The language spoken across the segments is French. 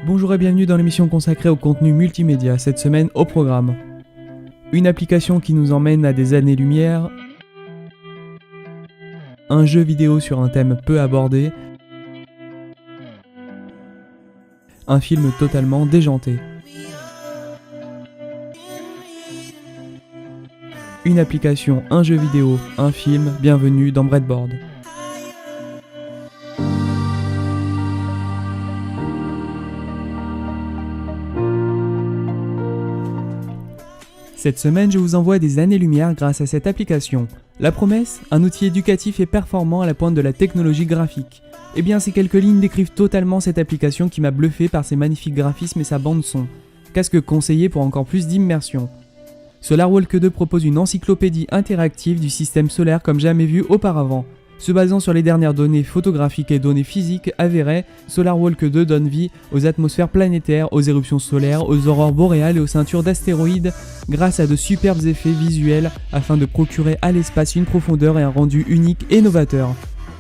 Bonjour et bienvenue dans l'émission consacrée au contenu multimédia, cette semaine au programme. Une application qui nous emmène à des années-lumière, un jeu vidéo sur un thème peu abordé, un film totalement déjanté. Une application, un jeu vidéo, un film, bienvenue dans Breadboard. Cette semaine, je vous envoie des années-lumière grâce à cette application. La promesse, un outil éducatif et performant à la pointe de la technologie graphique. Eh bien, ces quelques lignes décrivent totalement cette application qui m'a bluffé par ses magnifiques graphismes et sa bande-son. Casque conseillé pour encore plus d'immersion. SolarWalk 2 propose une encyclopédie interactive du système solaire comme jamais vu auparavant. Se basant sur les dernières données photographiques et données physiques avérées, SolarWalk 2 donne vie aux atmosphères planétaires, aux éruptions solaires, aux aurores boréales et aux ceintures d'astéroïdes grâce à de superbes effets visuels afin de procurer à l'espace une profondeur et un rendu unique et novateur.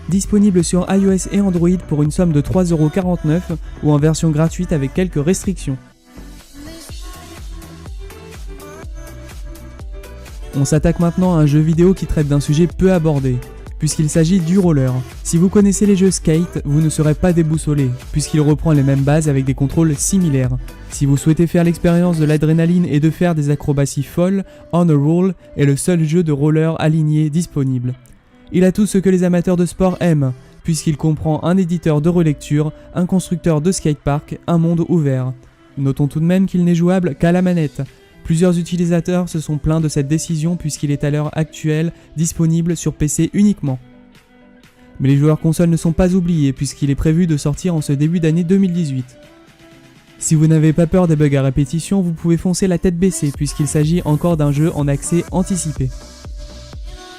Disponible sur iOS et Android pour une somme de 3,49€ ou en version gratuite avec quelques restrictions. On s'attaque maintenant à un jeu vidéo qui traite d'un sujet peu abordé, puisqu'il s'agit du roller. Si vous connaissez les jeux Skate, vous ne serez pas déboussolé, puisqu'il reprend les mêmes bases avec des contrôles similaires. Si vous souhaitez faire l'expérience de l'adrénaline et de faire des acrobaties folles, On a Roll est le seul jeu de roller aligné disponible. Il a tout ce que les amateurs de sport aiment, puisqu'il comprend un éditeur de relecture, un constructeur de skatepark, un monde ouvert. Notons tout de même qu'il n'est jouable qu'à la manette. Plusieurs utilisateurs se sont plaints de cette décision puisqu'il est à l'heure actuelle disponible sur PC uniquement. Mais les joueurs consoles ne sont pas oubliés puisqu'il est prévu de sortir en ce début d'année 2018. Si vous n'avez pas peur des bugs à répétition, vous pouvez foncer la tête baissée puisqu'il s'agit encore d'un jeu en accès anticipé.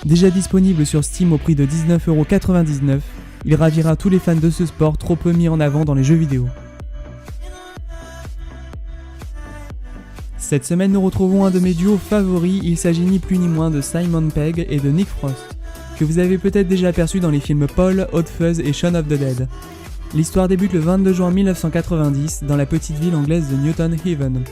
Déjà disponible sur Steam au prix de 19,99€, il ravira tous les fans de ce sport trop peu mis en avant dans les jeux vidéo. Cette semaine, nous retrouvons un de mes duos favoris, il s'agit ni plus ni moins de Simon Pegg et de Nick Frost, que vous avez peut-être déjà aperçu dans les films Paul, Hot Fuzz et Shaun of the Dead. L'histoire débute le 22 juin 1990 dans la petite ville anglaise de Newton Haven.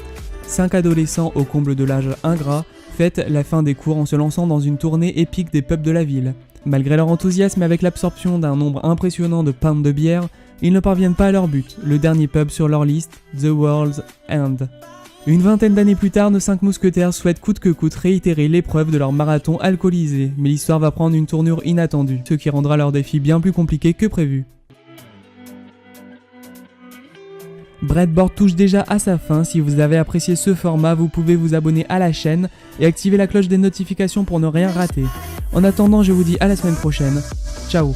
5 adolescents au comble de l'âge ingrat fêtent la fin des cours en se lançant dans une tournée épique des pubs de la ville. Malgré leur enthousiasme et avec l'absorption d'un nombre impressionnant de pintes de bière, ils ne parviennent pas à leur but, le dernier pub sur leur liste, The World's End. Une vingtaine d'années plus tard, nos 5 mousquetaires souhaitent coûte que coûte réitérer l'épreuve de leur marathon alcoolisé, mais l'histoire va prendre une tournure inattendue, ce qui rendra leur défi bien plus compliqué que prévu. Breadboard touche déjà à sa fin, si vous avez apprécié ce format, vous pouvez vous abonner à la chaîne et activer la cloche des notifications pour ne rien rater. En attendant, je vous dis à la semaine prochaine, ciao.